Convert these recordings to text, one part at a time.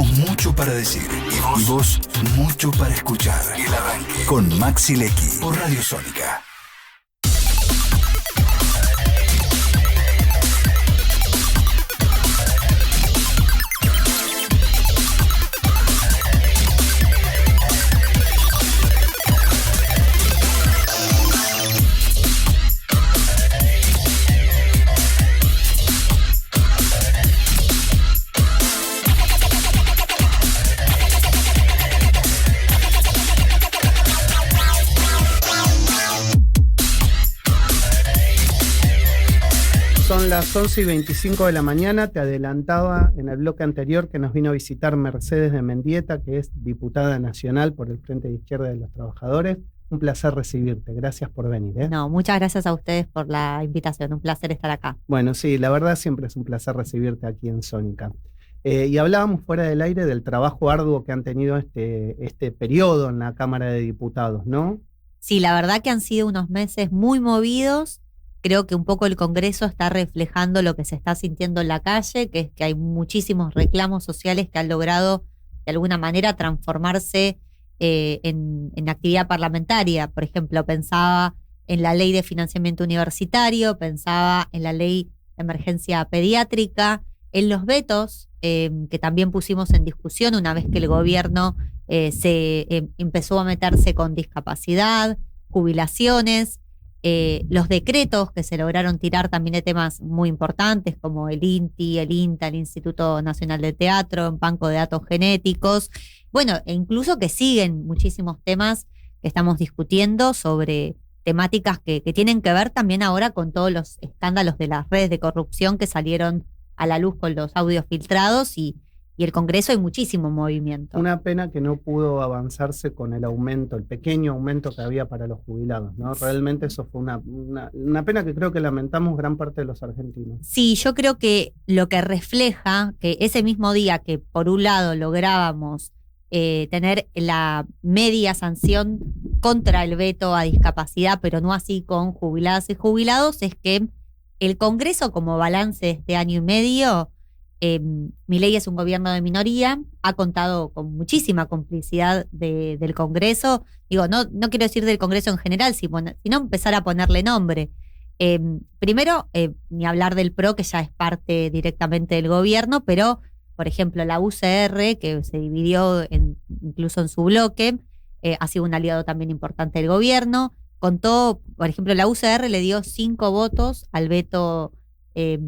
Tenemos mucho para decir y vos mucho para escuchar. El Arranque con Maxi Lecky por Radio Sónica. Son las 11:25 de la mañana. Te adelantaba en el bloque anterior que nos vino a visitar Mercedes de Mendieta, que es diputada nacional por el Frente de Izquierda de los Trabajadores. Un placer recibirte. Gracias por venir. No, muchas gracias a ustedes por la invitación. Un placer estar acá. Bueno, sí, la verdad siempre es un placer recibirte aquí en Sónica. Y hablábamos fuera del aire del trabajo arduo que han tenido este periodo en la Cámara de Diputados, ¿no? Sí, la verdad que han sido unos meses muy movidos. Creo que un poco el Congreso está reflejando lo que se está sintiendo en la calle, que es que hay muchísimos reclamos sociales que han logrado de alguna manera transformarse en actividad parlamentaria. Por ejemplo, pensaba en la ley de financiamiento universitario, pensaba en la ley de emergencia pediátrica, en los vetos que también pusimos en discusión una vez que el gobierno empezó a meterse con discapacidad, jubilaciones. Los decretos que se lograron tirar también de temas muy importantes como el INTI, el INTA, el Instituto Nacional de Teatro, el Banco de Datos Genéticos, bueno, e incluso que siguen muchísimos temas que estamos discutiendo sobre temáticas que tienen que ver también ahora con todos los escándalos de las redes de corrupción que salieron a la luz con los audios filtrados y el Congreso hay muchísimo movimiento. Una pena que no pudo avanzarse con el aumento, el pequeño aumento que había para los jubilados, ¿no? Realmente eso fue una pena que creo que lamentamos gran parte de los argentinos. Sí, yo creo que lo que refleja que ese mismo día que por un lado lográbamos tener la media sanción contra el veto a discapacidad, pero no así con jubiladas y jubilados, es que el Congreso como balance de este año y medio, Milei es un gobierno de minoría, ha contado con muchísima complicidad del Congreso. Digo, no quiero decir del Congreso en general, sino empezar a ponerle nombre. Primero, ni hablar del PRO, que ya es parte directamente del gobierno, pero, por ejemplo, la UCR, que se dividió incluso en su bloque, ha sido un aliado también importante del gobierno. Contó, por ejemplo, la UCR le dio 5 votos al veto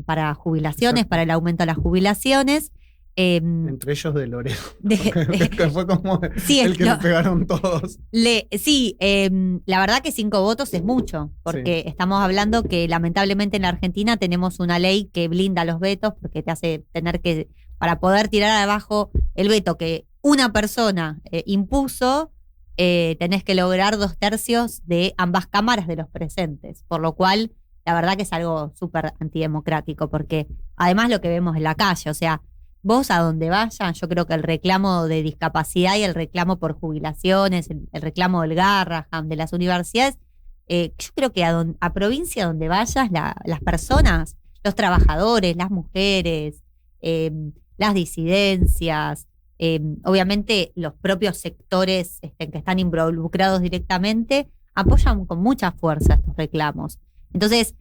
para jubilaciones, exacto, para el aumento a las jubilaciones. Entre ellos de Loredo. Que fue como sí, el que le pegaron todos. La verdad que 5 votos es mucho, porque estamos hablando que lamentablemente en la Argentina tenemos una ley que blinda los vetos, porque te hace tener que, para poder tirar abajo el veto que una persona impuso, tenés que lograr 2/3 de ambas cámaras de los presentes, por lo cual la verdad que es algo súper antidemocrático, porque además lo que vemos en la calle, o sea, vos a donde vayas, yo creo que el reclamo de discapacidad y el reclamo por jubilaciones, el reclamo del Garrahan, de las universidades, yo creo que a provincia donde vayas, las personas, los trabajadores, las mujeres, las disidencias, obviamente los propios sectores que están involucrados directamente, apoyan con mucha fuerza estos reclamos. Entonces,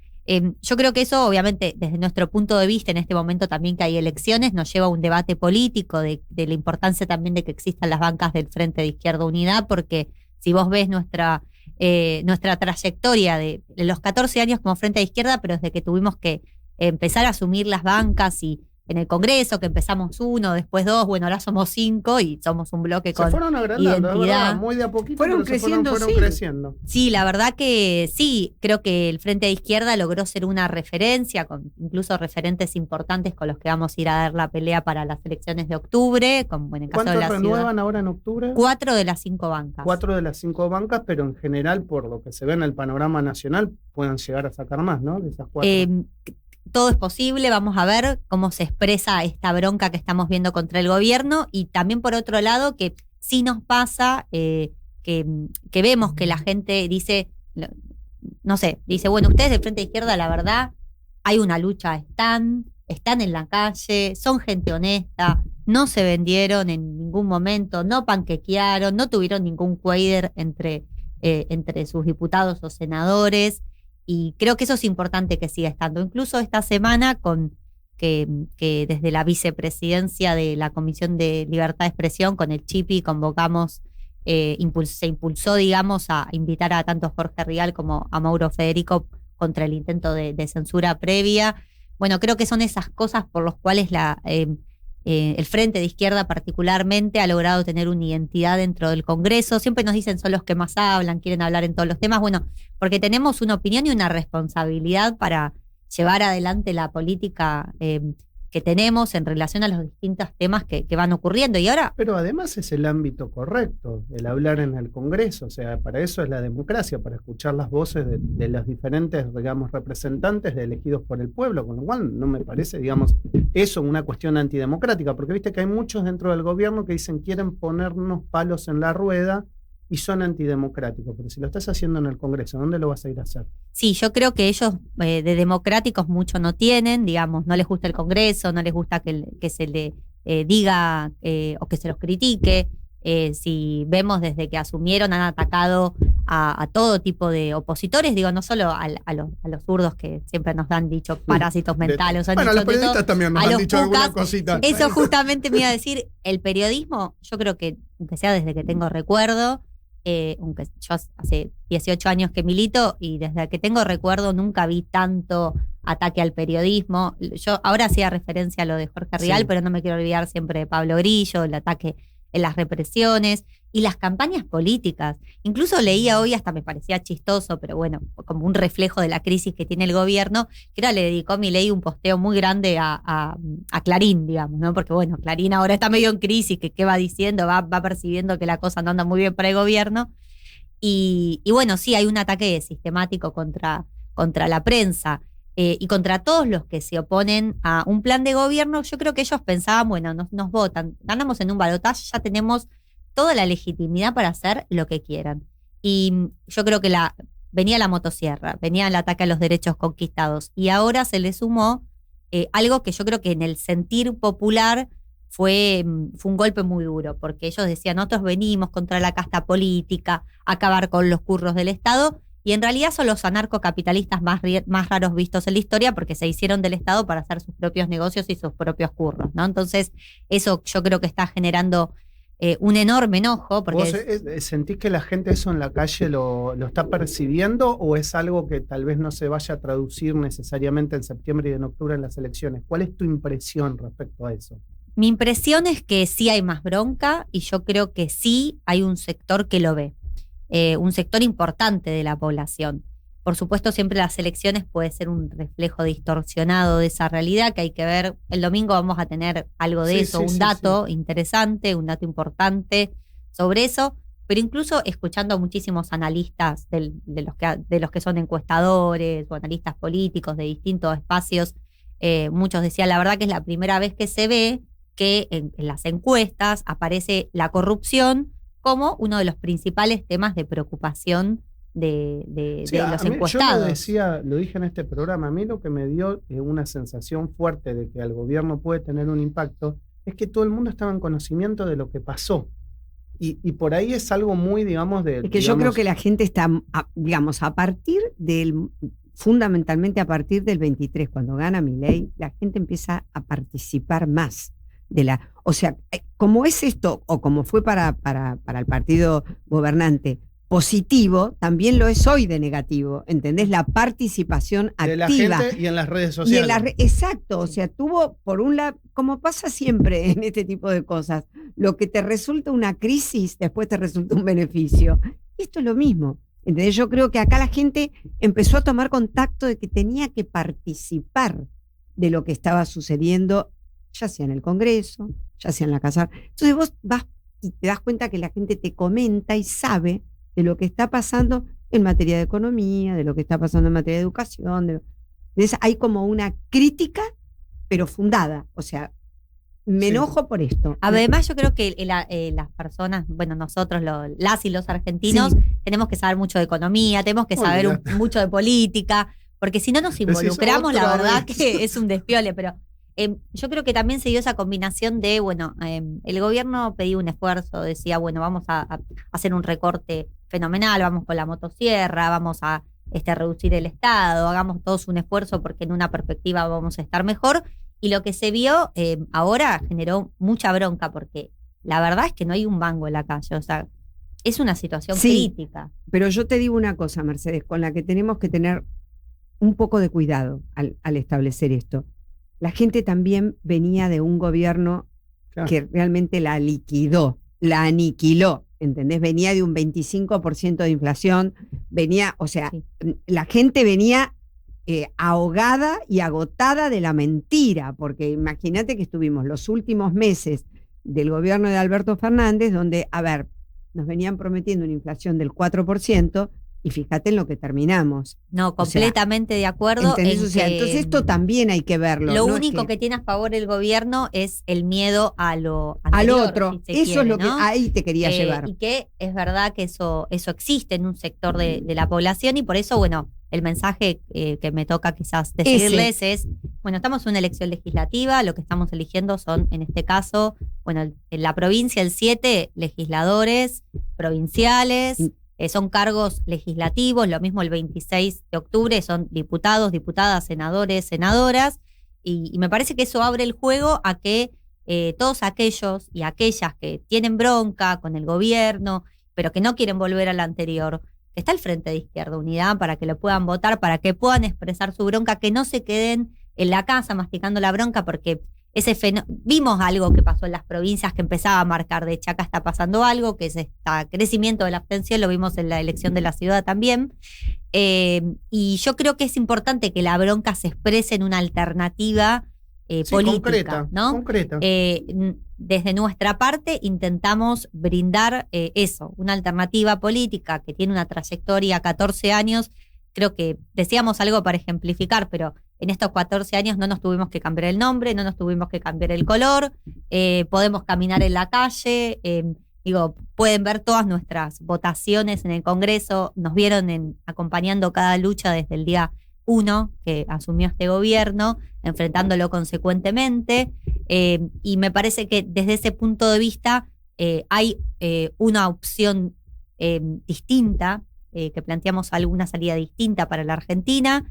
yo creo que eso, obviamente, desde nuestro punto de vista, en este momento también que hay elecciones, nos lleva a un debate político de la importancia también de que existan las bancas del Frente de Izquierda Unidad, porque si vos ves nuestra trayectoria de los 14 años como Frente de Izquierda, pero desde que tuvimos que empezar a asumir las bancas y en el Congreso, que empezamos 1, después 2, bueno, ahora somos 5 y somos un bloque con identidad. Se fueron agrandando, verdad, muy de a poquito, fueron creciendo. Creciendo. Sí, la verdad que sí, creo que el Frente de Izquierda logró ser una referencia, con incluso referentes importantes con los que vamos a ir a dar la pelea para las elecciones de octubre, como en el caso de la ciudad. ¿Cuántos renuevan ahora en octubre? 4 de las 5 bancas. 4 de las 5 bancas, pero en general, por lo que se ve en el panorama nacional, pueden llegar a sacar más, ¿no? De esas 4. Todo es posible, vamos a ver cómo se expresa esta bronca que estamos viendo contra el gobierno y también por otro lado que sí nos pasa que vemos que la gente dice, no sé, dice, bueno, ustedes del Frente de Izquierda, la verdad, hay una lucha, están en la calle, son gente honesta, no se vendieron en ningún momento, no panquequearon, no tuvieron ningún quader entre sus diputados o senadores, y creo que eso es importante que siga estando. Incluso esta semana que desde la vicepresidencia de la Comisión de Libertad de Expresión, con el Chipi, convocamos, se impulsó, digamos, a invitar a tanto a Jorge Rial como a Mauro Federico contra el intento de censura previa. Bueno, creo que son esas cosas por las cuales el Frente de Izquierda particularmente ha logrado tener una identidad dentro del Congreso. Siempre nos dicen son los que más hablan, quieren hablar en todos los temas. Bueno, porque tenemos una opinión y una responsabilidad para llevar adelante la política que tenemos en relación a los distintos temas que van ocurriendo. Y ahora, pero además es el ámbito correcto, el hablar en el Congreso. O sea, para eso es la democracia, para escuchar las voces de los diferentes, digamos, representantes elegidos por el pueblo, con lo cual no me parece, digamos, eso una cuestión antidemocrática, porque viste que hay muchos dentro del gobierno que dicen quieren ponernos palos en la rueda y son antidemocráticos, pero si lo estás haciendo en el Congreso, ¿dónde lo vas a ir a hacer? Sí, yo creo que ellos de democráticos mucho no tienen, digamos, no les gusta el Congreso, no les gusta que se le diga o que se los critique. Si vemos desde que asumieron, han atacado a todo tipo de opositores, digo, no solo a los zurdos que siempre nos han dicho parásitos mentales. Bueno, los periodistas también nos han dicho alguna cosita. Eso justamente me iba a decir, el periodismo, yo creo que, aunque sea desde que tengo recuerdo, aunque yo hace 18 años que milito y desde que tengo recuerdo nunca vi tanto ataque al periodismo. Yo ahora hacía referencia a lo de Jorge Rial, sí, pero no me quiero olvidar siempre de Pablo Grillo, el ataque en las represiones y las campañas políticas. Incluso leía hoy, hasta me parecía chistoso, pero bueno, como un reflejo de la crisis que tiene el gobierno, que ahora le dedicó Milei un posteo muy grande a Clarín, digamos, ¿no? Porque bueno, Clarín ahora está medio en crisis, que qué va diciendo, va percibiendo que la cosa no anda muy bien para el gobierno. Y bueno, sí, hay un ataque sistemático contra la prensa. Y contra todos los que se oponen a un plan de gobierno. Yo creo que ellos pensaban, bueno, nos votan, ganamos en un balotaje, ya tenemos toda la legitimidad para hacer lo que quieran. Y yo creo que venía la motosierra, venía el ataque a los derechos conquistados, y ahora se le sumó algo que yo creo que en el sentir popular fue un golpe muy duro, porque ellos decían, nosotros venimos contra la casta política, acabar con los curros del Estado. Y en realidad son los anarcocapitalistas más raros vistos en la historia, porque se hicieron del Estado para hacer sus propios negocios y sus propios curros, ¿no? Entonces, eso yo creo que está generando un enorme enojo. Porque ¿Vos sentís que la gente eso en la calle lo está percibiendo, o es algo que tal vez no se vaya a traducir necesariamente en septiembre y en octubre en las elecciones? ¿Cuál es tu impresión respecto a eso? Mi impresión es que sí hay más bronca, y yo creo que sí hay un sector que lo ve. Un sector importante de la población. Por supuesto, siempre las elecciones puede ser un reflejo distorsionado de esa realidad, que hay que ver. El domingo vamos a tener algo de eso, un dato interesante, un dato importante sobre eso, pero incluso escuchando a muchísimos analistas de los que son encuestadores o analistas políticos de distintos espacios, muchos decían, la verdad que es la primera vez que se ve que en las encuestas aparece la corrupción como uno de los principales temas de preocupación de los encuestados. Yo lo dije en este programa, a mí lo que me dio una sensación fuerte de que el gobierno puede tener un impacto es que todo el mundo estaba en conocimiento de lo que pasó. Y por ahí es algo muy, digamos, de... Es que yo creo que la gente está, digamos, fundamentalmente a partir del 23, cuando gana Milei, la gente empieza a participar más. O sea, como es esto, o como fue para el partido gobernante positivo, también lo es hoy de negativo, ¿entendés? La participación activa. De la gente y en las redes sociales. Exacto, o sea, tuvo por un lado, como pasa siempre en este tipo de cosas, lo que te resulta una crisis, después te resulta un beneficio. Y esto es lo mismo, ¿entendés? Yo creo que acá la gente empezó a tomar contacto de que tenía que participar de lo que estaba sucediendo, ya sea en el Congreso, ya sea en la Casa. Entonces vos vas y te das cuenta que la gente te comenta y sabe de lo que está pasando en materia de economía, de lo que está pasando en materia de educación. Hay como una crítica, pero fundada. O sea, me enojo por esto. Además, yo creo que las personas, bueno, nosotros, las y los argentinos, tenemos que saber mucho de economía, tenemos que saber mucho de política, porque si no nos involucramos, la verdad que es un despiole, pero yo creo que también se dio esa combinación de, bueno, el gobierno pedía un esfuerzo, decía, bueno, vamos a hacer un recorte fenomenal, vamos con la motosierra, vamos a reducir el Estado, hagamos todos un esfuerzo porque en una perspectiva vamos a estar mejor. Y lo que se vio ahora generó mucha bronca porque la verdad es que no hay un mango en la calle, o sea, es una situación crítica. Pero yo te digo una cosa, Mercedes, con la que tenemos que tener un poco de cuidado al establecer esto. La gente también venía de un gobierno que realmente la liquidó, la aniquiló, ¿entendés? Venía de un 25% de inflación, venía, o sea, la gente venía ahogada y agotada de la mentira, porque imagínate que estuvimos los últimos meses del gobierno de Alberto Fernández, donde, a ver, nos venían prometiendo una inflación del 4%, y fíjate en lo que terminamos. No, completamente de acuerdo. Entonces esto también hay que verlo. Lo único que tiene a favor el gobierno es el miedo a lo anterior, al otro. Si eso quiere, es lo que ahí te quería llevar. Y que es verdad que eso existe en un sector de la población y por eso, bueno, el mensaje que me toca quizás decirles es, bueno, estamos en una elección legislativa, lo que estamos eligiendo son, en este caso, bueno, en la provincia, 7 legisladores provinciales. Son cargos legislativos, lo mismo el 26 de octubre, son diputados, diputadas, senadores, senadoras, y me parece que eso abre el juego a que todos aquellos y aquellas que tienen bronca con el gobierno, pero que no quieren volver al anterior, que está el Frente de Izquierda Unidad, para que lo puedan votar, para que puedan expresar su bronca, que no se queden en la casa masticando la bronca, porque vimos algo que pasó en las provincias que empezaba a marcar, de hecho acá está pasando algo, que es este crecimiento de la abstención, lo vimos en la elección de la ciudad también, y yo creo que es importante que la bronca se exprese en una alternativa política, concreta, ¿no? Concreta. Desde nuestra parte intentamos brindar eso, una alternativa política que tiene una trayectoria 14 años, creo que decíamos algo para ejemplificar, pero en estos 14 años no nos tuvimos que cambiar el nombre, no nos tuvimos que cambiar el color, podemos caminar en la calle, pueden ver todas nuestras votaciones en el Congreso, nos vieron acompañando cada lucha desde el día 1 que asumió este gobierno, enfrentándolo consecuentemente, y me parece que desde ese punto de vista hay una opción distinta, que planteamos alguna salida distinta para la Argentina.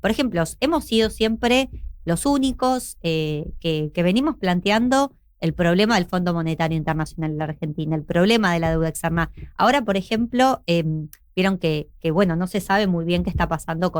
Por ejemplo, hemos sido siempre los únicos que venimos planteando el problema del Fondo Monetario Internacional en la Argentina, el problema de la deuda externa. Ahora, por ejemplo, vieron que bueno, no se sabe muy bien qué está pasando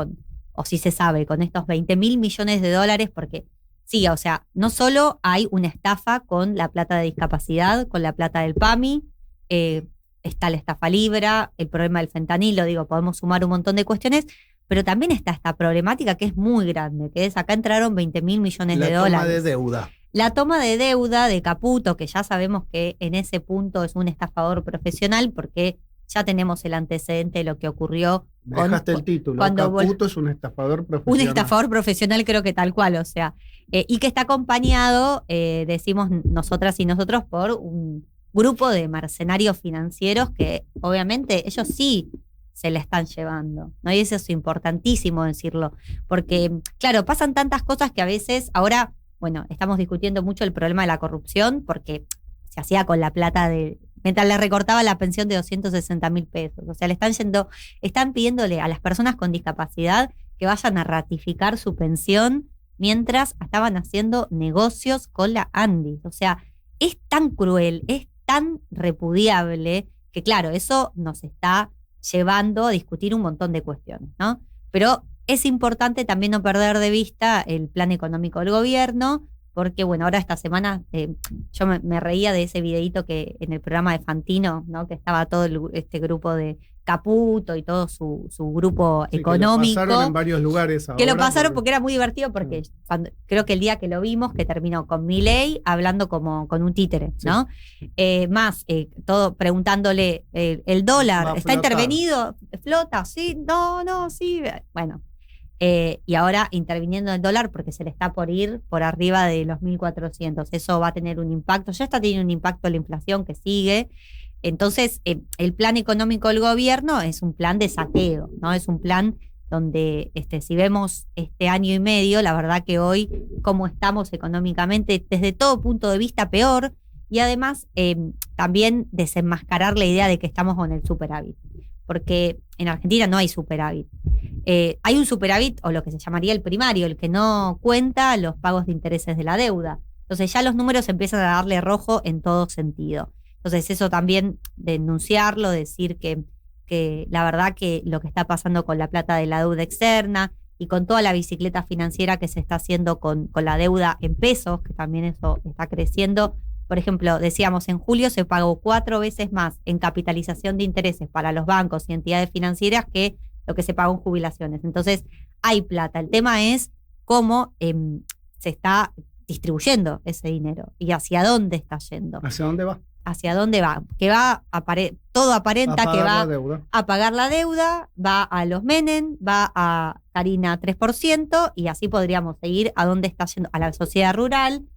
o sí se sabe, con estos 20.000 millones de dólares, porque sí, o sea, no solo hay una estafa con la plata de discapacidad, con la plata del PAMI, está la estafa Libra, el problema del fentanilo, podemos sumar un montón de cuestiones, pero también está esta problemática que es muy grande, que es acá entraron 20.000 millones de dólares. La toma de deuda. La toma de deuda de Caputo, que ya sabemos que en ese punto es un estafador profesional, porque ya tenemos el antecedente de lo que ocurrió. Dejaste el título, Caputo es un estafador profesional. Un estafador profesional, creo que tal cual, o sea, y que está acompañado, decimos nosotras y nosotros, por un grupo de mercenarios financieros que obviamente ellos sí se la están llevando, ¿no? Y eso es importantísimo decirlo, porque, claro, pasan tantas cosas que a veces, ahora, bueno, estamos discutiendo mucho el problema de la corrupción, porque se hacía con la plata mientras le recortaba la pensión de 260.000 pesos. O sea, están pidiéndole a las personas con discapacidad que vayan a ratificar su pensión mientras estaban haciendo negocios con la ANDI. O sea, es tan cruel, es tan repudiable, que claro, eso nos está llevando a discutir un montón de cuestiones, ¿no? Pero es importante también no perder de vista el plan económico del gobierno, porque bueno, ahora esta semana yo me reía de ese videíto que en el programa de Fantino, ¿no? Que estaba todo este grupo de Caputo y todo su grupo económico. Que lo pasaron en varios lugares ahora. Que lo pasaron porque era muy divertido, porque creo que el día que lo vimos, que terminó con Milei hablando como con un títere, ¿no? Sí. Todo preguntándole, el dólar, ¿está intervenido? ¿Flota? Sí, no, sí. Bueno. Y ahora interviniendo en el dólar porque se le está por ir por arriba de los 1.400. Eso va a tener un impacto. Ya está teniendo un impacto la inflación que sigue. Entonces, el plan económico del gobierno es un plan de saqueo, ¿no? Es un plan donde si vemos este año y medio, la verdad que hoy, como estamos económicamente, desde todo punto de vista, peor, y además también desenmascarar la idea de que estamos con el superávit, porque en Argentina no hay superávit. Hay un superávit, o lo que se llamaría el primario, el que no cuenta los pagos de intereses de la deuda. Entonces ya los números empiezan a darle rojo en todo sentido. Entonces eso también, denunciarlo, decir que la verdad que lo que está pasando con la plata de la deuda externa y con toda la bicicleta financiera que se está haciendo con la deuda en pesos, que también eso está creciendo. Por ejemplo, decíamos, en julio se pagó 4 veces más en capitalización de intereses para los bancos y entidades financieras que lo que se pagó en jubilaciones. Entonces, hay plata. El tema es cómo se está distribuyendo ese dinero y hacia dónde está yendo. ¿Hacia dónde va? Hacia dónde va. Que va todo aparenta que va a pagar la deuda, va a los Menem, va a Karina 3%, y así podríamos seguir a dónde está yendo, a la sociedad rural,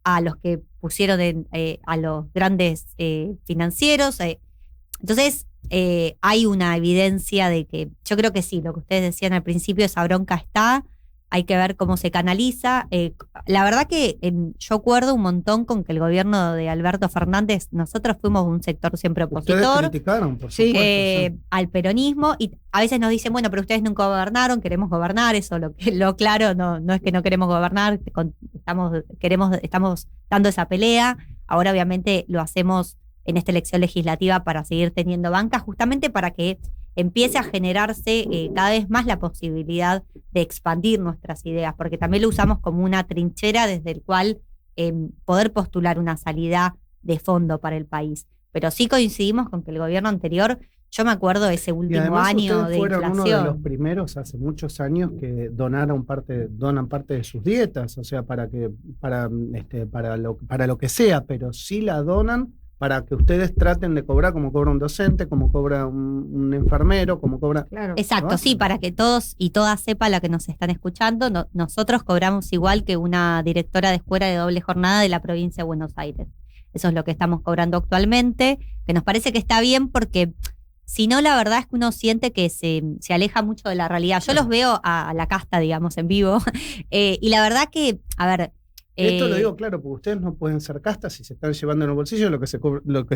a los que pusieron a los grandes financieros. Entonces, hay una evidencia de que, yo creo que sí, lo que ustedes decían al principio, esa bronca está, hay que ver cómo se canaliza. La verdad que yo acuerdo un montón con que el gobierno de Alberto Fernández, nosotros fuimos un sector siempre opositor. Ustedes criticaron, por supuesto, sí. Al peronismo, y a veces nos dicen, bueno, pero ustedes nunca gobernaron, queremos gobernar, eso lo claro, no es que no queremos gobernar, estamos dando esa pelea. Ahora obviamente lo hacemos en esta elección legislativa para seguir teniendo banca, justamente para que empiece a generarse cada vez más la posibilidad de expandir nuestras ideas, porque también lo usamos como una trinchera desde el cual poder postular una salida de fondo para el país. Pero sí coincidimos con que el gobierno anterior, yo me acuerdo de ese último año de fueron inflación. Uno de los primeros hace muchos años que donan parte de sus dietas, o sea, para lo que sea, pero sí la donan para que ustedes traten de cobrar como cobra un docente, como cobra un enfermero, como cobra... Claro. Exacto, ¿no? Sí, para que todos y todas sepan la que nos están escuchando, nosotros cobramos igual que una directora de escuela de doble jornada de la provincia de Buenos Aires. Eso es lo que estamos cobrando actualmente, que nos parece que está bien porque si no, la verdad es que uno siente que se aleja mucho de la realidad. Yo los veo a la casta, digamos, en vivo, y la verdad que, a ver... Esto lo digo claro, porque ustedes no pueden ser castas si se están llevando en el bolsillo lo que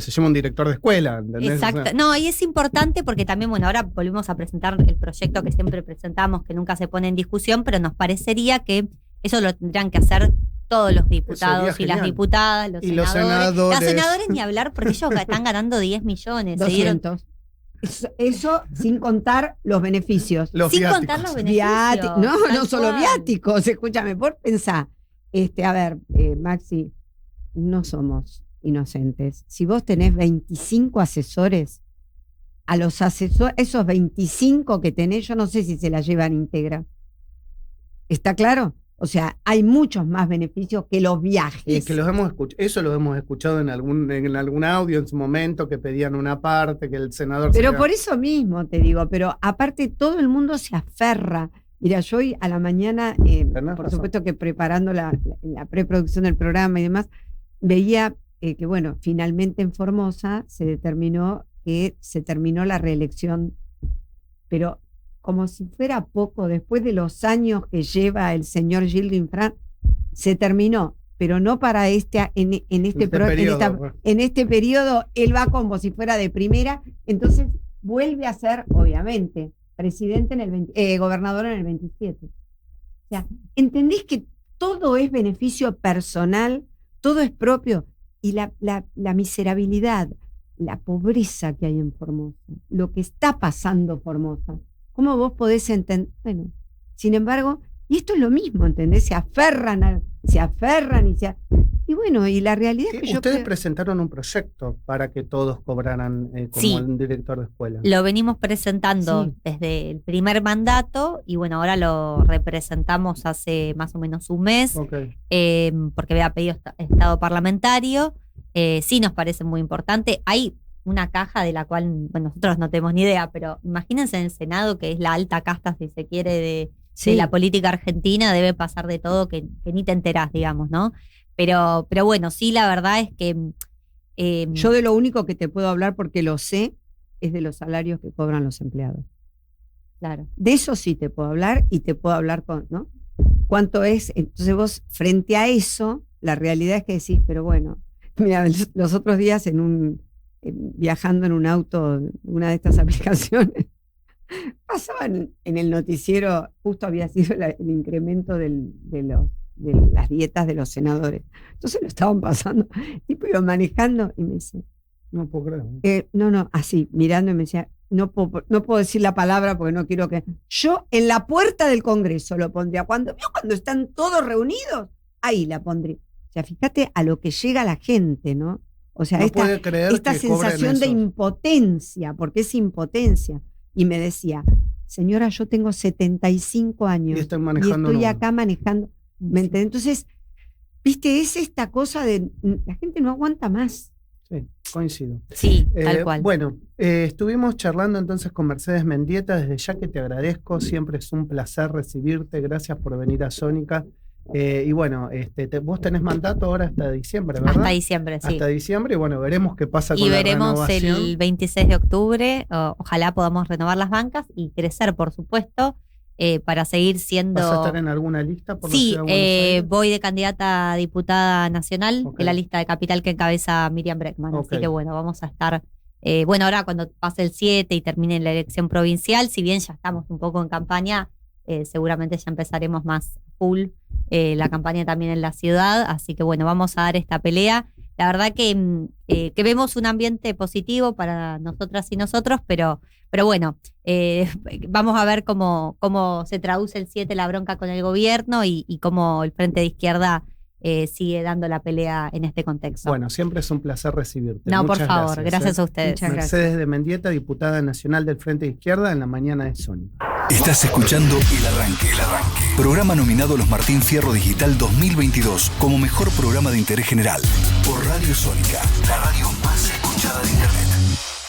se llama un director de escuela, ¿entendés? Exacto. O sea, no, y es importante porque también, bueno, ahora volvimos a presentar el proyecto que siempre presentamos, que nunca se pone en discusión, pero nos parecería que eso lo tendrán que hacer todos los diputados y las diputadas, los senadores. Los senadores ni hablar, porque ellos están ganando 10 millones. 200. Eso sin contar los beneficios. Sin contar los beneficios. No solo viáticos. Escúchame, por pensar. A ver, Maxi, no somos inocentes. Si vos tenés 25 asesores, a los asesores, esos 25 que tenés, yo no sé si se la llevan íntegra. ¿Está claro? O sea, hay muchos más beneficios que los viajes. Y que eso lo hemos escuchado en algún audio en su momento, que pedían una parte, que el senador... Pero por eso mismo te digo, pero aparte todo el mundo se aferra. Mira, yo hoy a la mañana, por supuesto que preparando la preproducción del programa y demás, veía que, bueno, finalmente en Formosa se determinó que se terminó la reelección, pero como si fuera poco, después de los años que lleva el señor Gildo Infran, se terminó, pero no para en este periodo, él va como si fuera de primera, entonces vuelve a ser, obviamente, presidente gobernador en el 27. O sea, ¿entendés que todo es beneficio personal? Todo es propio. Y la miserabilidad, la pobreza que hay en Formosa, lo que está pasando en Formosa, ¿cómo vos podés entender? Bueno, sin embargo, y esto es lo mismo, ¿entendés? Se aferran y bueno, y la realidad es que ustedes presentaron un proyecto para que todos cobraran como un director de escuela. Lo venimos presentando desde el primer mandato y bueno, ahora lo representamos hace más o menos un mes, porque había pedido estado parlamentario. Sí nos parece muy importante. Hay una caja de la cual nosotros no tenemos ni idea, pero imagínense en el Senado, que es la alta casta, si se quiere, de la política argentina, debe pasar de todo que ni te enterás, digamos, ¿no? Pero bueno, sí, la verdad es que... yo de lo único que te puedo hablar, porque lo sé, es de los salarios que cobran los empleados. Claro. De eso sí te puedo hablar y te puedo hablar ¿no? ¿Cuánto es? Entonces vos, frente a eso, la realidad es que decís, pero bueno, mira, los otros días viajando en un auto, una de estas aplicaciones, pasaban en el noticiero, justo había sido el incremento de las dietas de los senadores. Entonces lo estaban pasando, tipo iba manejando y me dice, no puedo creer. No, así, mirando y me decía, no puedo decir la palabra porque no quiero que... Yo en la puerta del Congreso lo pondría. Cuando están todos reunidos, ahí la pondría. O sea, fíjate a lo que llega la gente, ¿no? O sea, esta sensación de impotencia, porque es impotencia. Y me decía, señora, yo tengo 75 años y estoy acá manejando. ¿Me entiendes? Entonces, viste, es esta cosa de la gente no aguanta más. Sí, coincido. Sí, tal cual. Bueno, estuvimos charlando entonces con Mercedes Mendieta. Desde ya que te agradezco, siempre es un placer recibirte. Gracias por venir a Sónica. Y bueno, vos tenés mandato ahora hasta diciembre, ¿verdad? Hasta diciembre, sí. Hasta diciembre, y bueno, veremos qué pasa con la renovación. Y veremos el 26 de octubre, ojalá podamos renovar las bancas y crecer, por supuesto, para seguir siendo... ¿Vas a estar en alguna lista por la Sí, Ciudad de Buenos Aires? Voy de candidata a diputada nacional en la lista de capital que encabeza Miriam Bregman. Así que bueno, vamos a estar... bueno, ahora cuando pase el 7 y termine la elección provincial, si bien ya estamos un poco en campaña, seguramente ya empezaremos más full la campaña también en la ciudad, así que bueno, vamos a dar esta pelea. La verdad que vemos un ambiente positivo para nosotras y nosotros, pero bueno, vamos a ver cómo se traduce el 7 la bronca con el gobierno y cómo el Frente de Izquierda sigue dando la pelea en este contexto. Bueno, siempre es un placer recibirte. No, Muchas por favor, gracias a ustedes. Muchas Mercedes gracias. de Mendieta, diputada nacional del Frente de Izquierda, en la mañana de Sónica. Estás escuchando El Arranque. Programa nominado a los Martín Fierro Digital 2022 como mejor programa de interés general por Radio Sónica, la radio